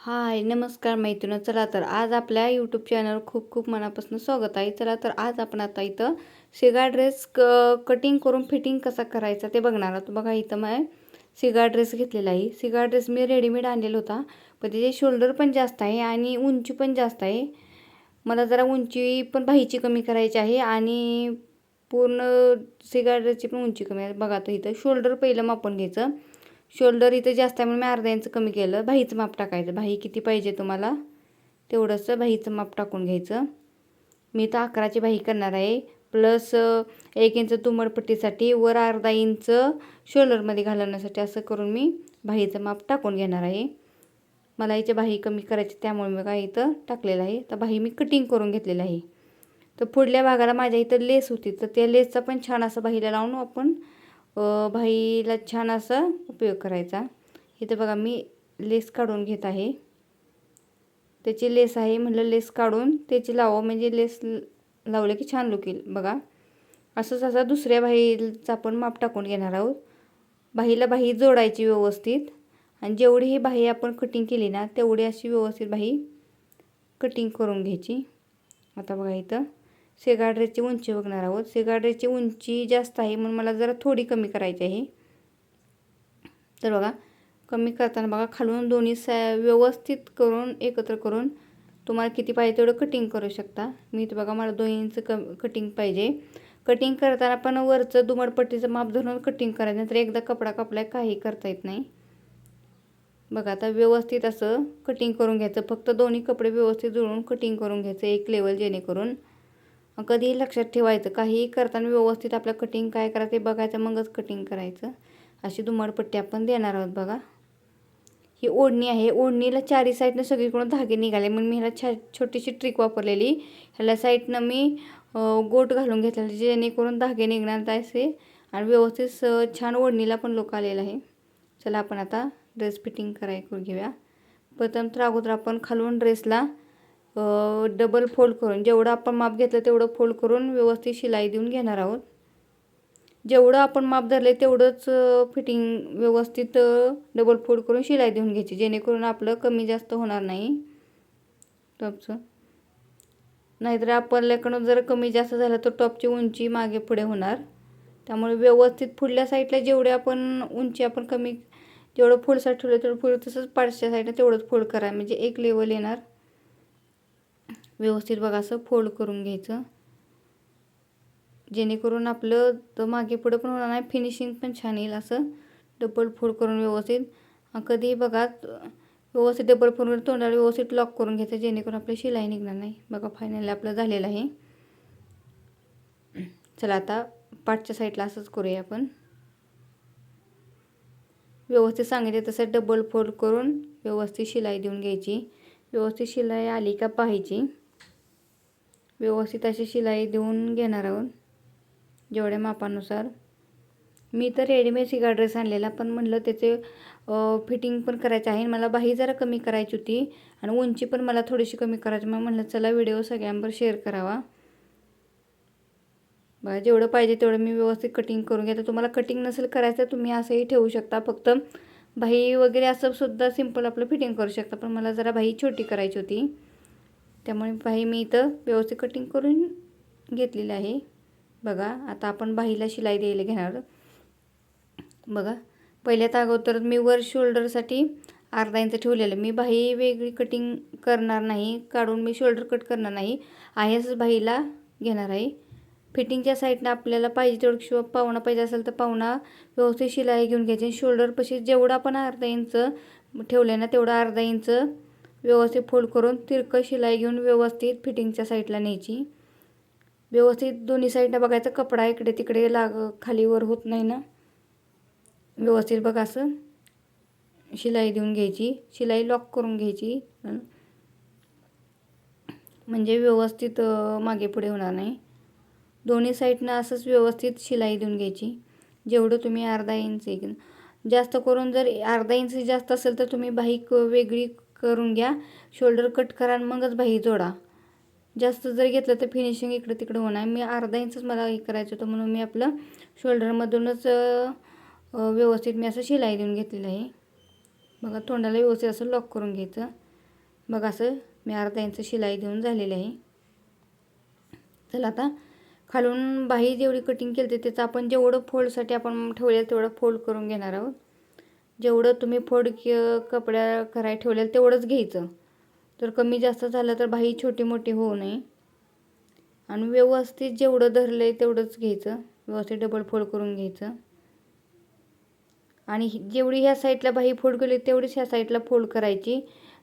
हाय नमस्कार मैत्रिणी. चला तर आज आपल्या यूट्यूब चॅनलवर खूप खूप मनापासून स्वागत आहे. चला तर आज आपण आता इथं सिगा ड्रेस कटिंग करून फिटिंग कसा करायचा ते बघणार आहोत. बघा इथं मी सिगा ड्रेस घेतलेला आहे. सिगा ड्रेस मी रेडीमेड आणलेला होता, पण त्याचे शोल्डर पण जास्त आहे आणि उंची पण जास्त आहे. मला जरा उंची पण बाहीची कमी करायची आहे आणि पूर्ण सिगा ड्रेसची पण उंची कमी आहे. बघा तर इथं शोल्डर पहिलं मापून घ्यायचं. शोल्डर इथं जास्त आहे म्हणून मी अर्धा इंच कमी केलं. बाहीचं माप टाकायचं. बाही किती पाहिजे तुम्हाला तेवढंसं बाहीचं माप टाकून घ्यायचं. मी तर 11ची बाही करणार आहे, प्लस 1 इंच तुंबडपट्टीसाठी, वर अर्धा इंच शोल्डरमध्ये घालवण्यासाठी, असं करून मी बाहीचं माप टाकून घेणार आहे. मला इथे बाही कमी करायची त्यामुळे मी काय इथं टाकलेलं आहे. तर बाही मी कटिंग करून घेतलेलं आहे. तर पुढल्या भागाला माझ्या इथं लेस होती, तर त्या लेसचा पण छान असं बाहीला लावून आपण बाहीला छान असा उपयोग करायचा. इथं बघा मी लेस काढून घेत आहे. त्याची लेस आहे म्हटलं लेस काढून त्याची लावावं, म्हणजे लेस लावलं की छान लुक येईल. बघा असंच असा दुसऱ्या बाहीचा आपण माप टाकून घेणार आहोत. बाहीला बाही जोडायची व्यवस्थित, आणि जेवढी ही बाही आपण कटिंग केली ना तेवढी अशी व्यवस्थित बाही कटिंग करून घ्यायची. आता बघा इथं सिगा ड्रेसची उंची बघणार आहोत. सिगा ड्रेसची उंची जास्त आहे म्हणून मला जरा थोडी कमी करायची आहे. तर बघा कमी करताना बघा खालून दोन्ही व्यवस्थित करून एकत्र करून तुम्हाला किती पाहिजे तेवढं कटिंग करू शकता. मी इथं बघा मला 2 इंच कटिंग पाहिजे. कटिंग करताना पण वरचं दुमडपट्टीचं माप धरून कटिंग करायचं, नंतर एकदा कपडा कापलाय काही करता येत नाही. बघा आता व्यवस्थित असं कटिंग करून घ्यायचं. फक्त दोन्ही कपडे व्यवस्थित जुळवून कटिंग करून घ्यायचं एक लेवल, जेणेकरून कधीही लक्षात ठेवायचं काहीही करताना व्यवस्थित आपलं कटिंग काय करायचं ते बघायचं, मगच कटिंग करायचं. अशी दुमडपट्टी आपण देणार आहोत. बघा ही ओढणी आहे. ओढणीला चारी साईडनं सगळीकडून धागे निघाले म्हणून मी ह्याला छोटीशी ट्रिक वापरलेली. ह्याला साईडनं मी गोट घालून घेतलेली, जेणेकरून धागे निघणार असे आणि व्यवस्थित छान ओढणीला पण लुक आलेला आहे. चला आपण आता ड्रेस फिटिंग करून घेऊया. प्रथम तर अगोदर आपण खालून ड्रेसला डबल फोल्ड करून, जेवढं आपण माप घेतलं तेवढं फोल्ड करून व्यवस्थित शिलाई देऊन घेणार आहोत. जेवढं आपण माप धरले तेवढंच फिटिंग व्यवस्थित डबल फोल्ड करून शिलाई देऊन घ्यायची, जेणेकरून आपलं कमी जास्त होणार नाही टॉपचं. नाहीतर आपल्याकडून जर कमी जास्त झालं तर टॉपची उंची मागे पुढे होणार. त्यामुळे व्यवस्थित पुढल्या साईडला जेवढे आपण उंची आपण कमी, जेवढं फोल्ड साईड ठेवलं तेवढं फोल्ड, तसंच पाठच्या साईडला तेवढंच फोल्ड करा, म्हणजे एक लेवल येणार. व्यवस्थित बघा असं फोल्ड करून घ्यायचं, जेणेकरून आपलं तर मागे पुढं पण होणार नाही, फिनिशिंग पण छान येईल. असं डबल फोल्ड करून व्यवस्थित कधी बघा व्यवस्थित डबल फोल्ड तोंडाला व्यवस्थित लॉक करून घ्यायचं, जेणेकरून आपली शिलाई निघणार नाही. बघा फायनली आपलं झालेलं आहे. चला आता पाठच्या साईडला असंच करूया आपण. व्यवस्थित सांगितले तसं डबल फोल्ड करून व्यवस्थित शिलाई देऊन घ्यायची. व्यवस्थित शिलाई आली का पाहायची. व्यवस्थित अशी शिलाई देऊन घेणार आहोत जेवढ्या मापानुसार. मी तर रेडीमेड सिगा ड्रेस आणलेला, पण म्हणलं त्याचे फिटिंग पण करायचं आहे. मला बाही जरा कमी करायची होती आणि उंची पण मला थोडीशी कमी करायची. मग म्हणलं चला व्हिडिओ सगळ्यांबरोबर शेअर करावा. बघा जेवढं पाहिजे तेवढं मी व्यवस्थित कटिंग करून घेते. तुम्हाला कटिंग नसेल करायचं तुम्ही असंही ठेवू शकता, फक्त बाही वगैरे असं सुद्धा सिंपल आपलं फिटिंग करू शकता. पण मला जरा बाही छोटी करायची होती, त्यामुळे बाही मी इथं व्यवस्थित कटिंग करून घेतलेली आहे. बघा आता आपण बाहीला शिलाई द्यायला घेणार. बघा पहिल्यात अगोदर मी वर शोल्डरसाठी अर्धा इंच ठेवलेलं. मी बाही वेगळी कटिंग करणार नाही, काढून मी शोल्डर कट करणार नाही, आहेच बाहीला घेणार आहे. फिटिंगच्या साईडनं आपल्याला पाहिजे तेवढं किंवा पावणा पाहिजे असेल तर पावणा व्यवस्थित शिलाई घेऊन घ्यायची. शोल्डरपाशी जेवढा आपण अर्धा इंच ठेवलं ना तेवढा अर्धा इंच व्यवस्थित फोल्ड करून तिरकं शिलाई घेऊन व्यवस्थित फिटिंगच्या साईडला न्यायची. व्यवस्थित दोन्ही साईडनं बघायचं, कपडा इकडे तिकडे खालीवर होत नाही ना. व्यवस्थित बघा असं शिलाई देऊन घ्यायची, शिलाई लॉक करून घ्यायची, म्हणजे व्यवस्थित मागे पुढे होणार नाही. दोन्ही साईडनं असंच व्यवस्थित शिलाई देऊन घ्यायची. जेवढं तुम्ही अर्धा इंच, जास्त करून जर अर्धा इंच जास्त असेल तर तुम्ही बाही वेगळी करून घ्या, शोल्डर कट करा आणि मगच बाही जोडा. जास्त जर घेतलं तर फिनिशिंग इकडं तिकडं होणार. मी अर्धा इंचच मला हे करायचं होतं म्हणून मी आपलं शोल्डरमधूनच व्यवस्थित मी असं शिलाई देऊन घेतलेलं आहे. बघा तोंडाला व्यवस्थित असं लॉक करून घ्यायचं. बघा असं मी अर्धा इंच शिलाई देऊन झालेली आहे. चला आता खालून बाही जेवढी कटिंग केली त्याचं आपण जेवढं फोल्डसाठी आपण ठेवलेलं तेवढं फोल्ड करून घेणार आहोत. जेवढं तुम्ही फोल्ड कपड्या करायला ठेवलेलं तेवढंच घ्यायचं. तर कमी जास्त झालं तर बाही छोटी मोठी होऊ नये. आणि व्यवस्थित जेवढं धरलं आहे तेवढंच घ्यायचं. व्यवस्थित डबल फोल्ड करून घ्यायचं. आणि जेवढी ह्या साईडला बाही फोल्ड केली तेवढीच ह्या साईडला फोल्ड करायची.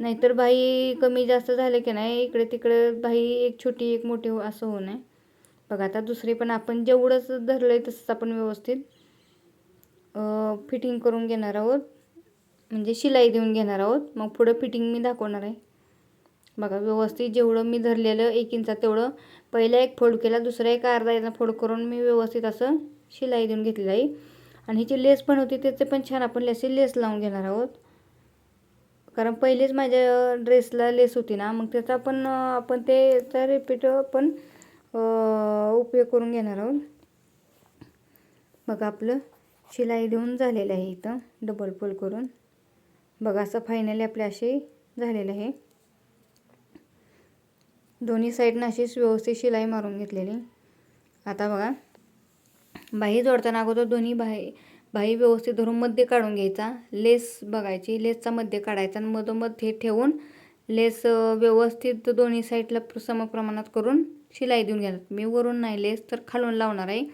नाहीतर बाही कमी जास्त झाले की नाही इकडे तिकडे बाही एक छोटी एक मोठी असं होऊ नये. बघा आता दुसरी पण आपण जेवढंच धरलं आहे तसंच आपण व्यवस्थित फिटिंग करून घेणार आहोत. म्हणजे शिलाई देऊन घेणार आहोत. मग पुढं फिटिंग मी दाखवणार आहे. बघा व्यवस्थित जेवढं मी धरलेलं 1 इंचात तेवढं पहिला एक फोल्ड केला, दुसरा एक अर्धा इंच फोल्ड करून मी व्यवस्थित असं शिलाई देऊन घेतलेलं आहे. आणि ही जी लेस पण होती त्याचे पण छान आपण लेस लावून घेणार आहोत. कारण पहिलेच माझ्या ड्रेसला लेस होती ना, मग त्याचा पण आपण त्याचा रिपीट पण उपयोग करून घेणार आहोत. बघा आपलं शिलाई देऊन झालेलं आहे इथं डबल फोल्ड करून. बघा असं फायनली आपले असे झालेलं आहे. दोन्ही साईडनं अशीच व्यवस्थित शिलाई मारून घेतलेली. आता बघा बाही जोडताना अगोदर दोन्ही बाही व्यवस्थित धरून मध्ये काढून घ्यायचा. लेस बघायची, लेसचा मध्ये काढायचा आणि मधोमध हे ठेवून लेस व्यवस्थित दोन्ही साईडला समप्रमाणात करून शिलाई देऊन घेणार. मी वरून नाही लेस तर खालून लावणार आहे.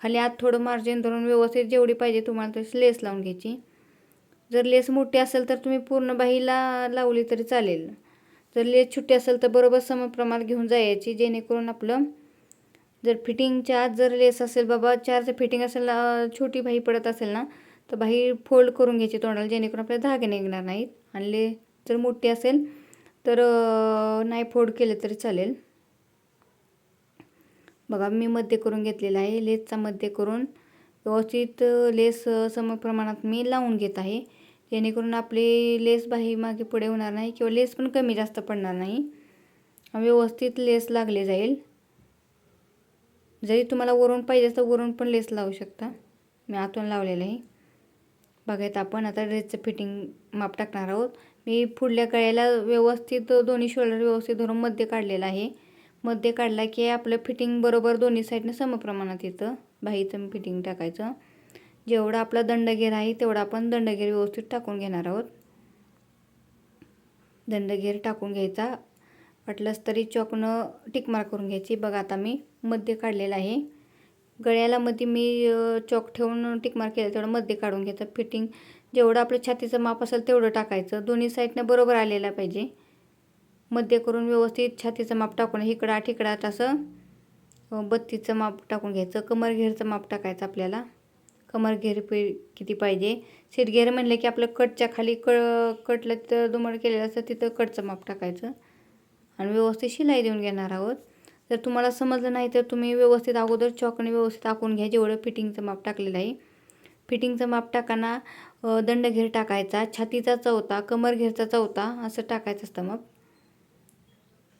खाली आत थोडं मार्जिन धरून व्यवस्थित जेवढी पाहिजे तुम्हाला तशी लेस लावून घ्यायची. जर लेस मोठी असेल तर तुम्ही पूर्ण बाहीला लावली तरी चालेल. जर लेस छोटी असेल तर बरोबर समप्रमाणात घेऊन जायची, जेणेकरून आपलं जर फिटिंगच्या आत जर लेस असेल बाबा 4चं फिटिंग असेल, छोटी बाही पडत असेल ना तर बाही फोल्ड करून घ्यायची तोंडाला, जेणेकरून आपल्याला धागे निघणार नाहीत. आणि लेस जर मोठी असेल तर नाही फोल्ड केले तरी चालेल. बघा मी मध्ये करून घेतलेला आहे. लेसचा मध्ये करून व्यवस्थित लेस समप्रमाणात मी लावून घेत आहे, जेणेकरून आपली लेस बाही मागे पुढे होणार नाही किंवा लेस पण कमी जास्त पडणार नाही. व्यवस्थित लेस लागले जाईल. जरी तुम्हाला वरून पाहिजे तर वरून पण लेस लावू शकता. मी आतून लावलेलं आहे. बघायत आपण आता ड्रेसचं फिटिंग माप टाकणार आहोत. मी पुढल्या गळ्याला व्यवस्थित दोन्ही शोल्डर व्यवस्थित धरून मध्ये काढलेला आहे. मध्ये काढला की आपलं फिटिंग बरोबर दोन्ही साईडनं समप्रमाणात येतं. बाहीचं फिटिंग टाकायचं. जेवढा आपला दंडगेर आहे तेवढा आपण दंडगेर व्यवस्थित टाकून घेणार आहोत. दंडगेर टाकून घ्यायचा. वाटलंच तरी चॉकनं टिक मार्क करून घ्यायची. बघा आता मी मध्ये काढलेला आहे. गळ्याला मध्ये मी चॉक ठेवून टिक मार्क केलं तेवढं मध्ये काढून घ्यायचं. फिटिंग जेवढं आपलं छातीचं माप असेल तेवढं टाकायचं. दोन्ही साईडनं बरोबर आलेला पाहिजे. मध्ये करून व्यवस्थित छातीचं माप टाकून इकडं 8 इकडं 8 असं 32चं माप टाकून घ्यायचं. कमर घेरचं माप टाकायचं आपल्याला. कमर घेर किती पाहिजे. सीट घेर म्हणलं की आपलं कटच्या खाली कटला तिथं दुमड केलेलं असतं तिथं कटचं माप टाकायचं. आणि व्यवस्थित शिलाई देऊन घेणार आहोत. जर तुम्हाला समजलं नाही तर तुम्ही व्यवस्थित अगोदर चॉकने व्यवस्थित आखून घ्या जेवढं फिटिंगचं माप टाकलेलं आहे. फिटिंगचं माप टाकताना दंडघेर टाकायचा, छातीचा चौथा, कमर घेरचा चौथा असं टाकायचं असतं माप.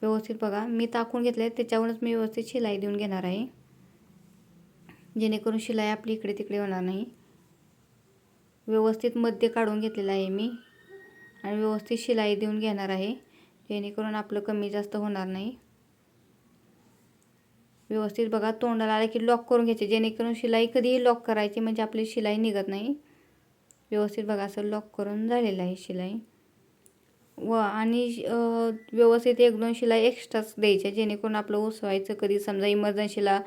व्यवस्थित बघा मी टाकून घेतलं आहे त्याच्यावरच मी व्यवस्थित शिलाई देऊन घेणार आहे, जेणेकरून शिलाई आपली इकडे तिकडे होणार नाही. व्यवस्थित मध्ये काढून घेतलेलं आहे मी आणि व्यवस्थित शिलाई देऊन घेणार आहे, जेणेकरून आपलं कमी जास्त होणार नाही. व्यवस्थित बघा तोंडाला आला की लॉक करून घ्यायचे, जेणेकरून शिलाई कधीही लॉक करायची म्हणजे आपली शिलाई निघत नाही. व्यवस्थित बघा असं लॉक करून झालेलं आहे शिलाई. आणि व्यवस्थित 1-2 शिलाई एक्स्ट्राच द्यायच्या, जेणेकरून आपलं उसवायचं कधी समजा इमर्जन्सीला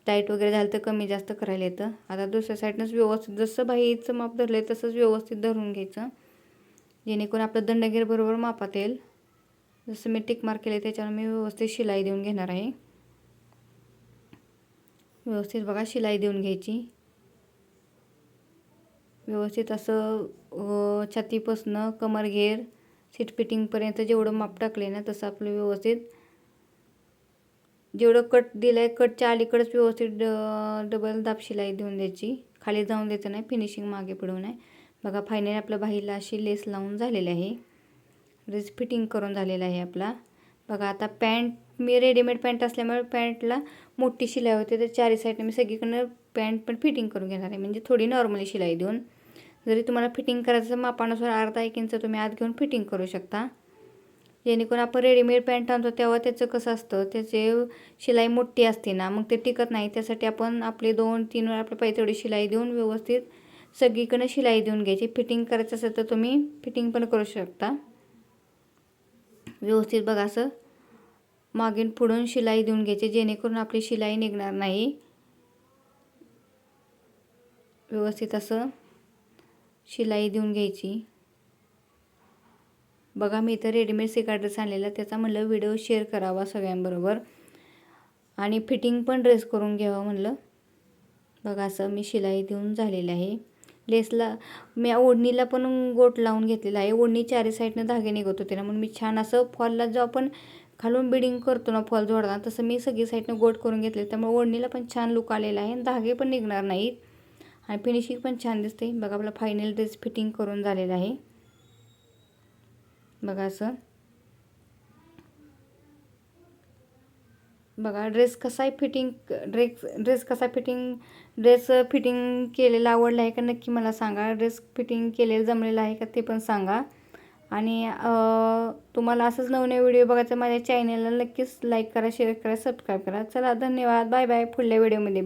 टाईट वगैरे झालं तर कमी जास्त करायला येतं. आता दुसऱ्या साईडनंच व्यवस्थित जसं बाहीचं माप धरलं आहे तसंच व्यवस्थित धरून घ्यायचं, जेणेकरून आपलं दंडगेर बरोबर मापात येईल. जसं मी टिक मार्क केले त्याच्यावर मी व्यवस्थित शिलाई देऊन घेणार आहे. व्यवस्थित बघा शिलाई देऊन घ्यायची. व्यवस्थित असं छातीपासनं कमर घेर सीट फिटिंगपर्यंत जेवढं माप टाकले ना तसं आपलं व्यवस्थित जेवढं कट दिलं आहे कटच्या अलीकडंच व्यवस्थित डबल दाब शिलाई देऊन द्यायची. खाली जाऊन द्यायचं नाही, फिनिशिंग मागे पडू नये. बघा फायनली आपल्या बाहीला अशी लेस लावून झालेली आहे. ड्रेस फिटिंग करून झालेला आहे आपला. बघा आता पॅन्ट मी रेडीमेड पॅन्ट असल्यामुळे पॅन्टला मोठी शिलाई होते तर 4 साईडने मी सगळीकडनं पॅन्ट पण फिटिंग करून घेणार आहे, म्हणजे थोडी नॉर्मली शिलाई देऊन. जरी तुम्हाला फिटिंग करायचं मापानुसार अर्धा 1 इंच तुम्ही आत घेऊन फिटिंग करू शकता. जेणेकरून आपण रेडीमेड पॅन्ट आणतो तेव्हा त्याचं कसं असतं, त्याचे शिलाई मोठी असते ना, मग ते टिकत नाही. त्यासाठी आपण आपले 2-3 वेळा आपल्या पाहिजे तेवढी शिलाई देऊन व्यवस्थित सगळीकडे शिलाई देऊन घ्यायची. फिटिंग करायचं असेल तर तुम्ही फिटिंग पण करू शकता. व्यवस्थित बघा असं मागून पुढून शिलाई देऊन घ्यायची, जेणेकरून आपली शिलाई निघणार नाही. व्यवस्थित असं शिलाई देऊन घ्यायची. बघा मी इथं रेडीमेड सिगा ड्रेस आणलेला, त्याचा म्हणलं व्हिडिओ शेअर करावा सगळ्यांबरोबर आणि फिटिंग पण ड्रेस करून घ्यावा म्हणलं. बघा असं मी शिलाई देऊन झालेलं आहे. लेसला मी ओढणीला पण गोट लावून घेतलेला आहे. ओढणी चारी साईडनं धागे निघत होते ना, म्हणून मी छान असं फॉलला जो आपण खालून बिडिंग करतो ना फॉल जोडताना, तसं मी सगळी साईडनं गोट करून घेतले. त्यामुळे ओढणीला पण छान लुक आलेला आहे. धागे पण निघणार नाहीत आणि फिनिशिंग पण छान दिसते. बघा आपला फायनल ड्रेस फिटिंग करून झालेला आहे. बघा असं बघा ड्रेस कसा आहे फिटिंग, ड्रेस फिटिंग केलेला आवडला आहे का नक्की मला सांगा. ड्रेस फिटिंग केलेलं जमलेलं आहे का ते पण सांगा. आणि तुम्हाला असंच नवनवीन व्हिडिओ बघायचं माझ्या चॅनलला नक्कीच लाईक करा, शेअर करा, सबस्क्राईब करा. चला धन्यवाद, बाय बाय. पुढल्या व्हिडिओमध्ये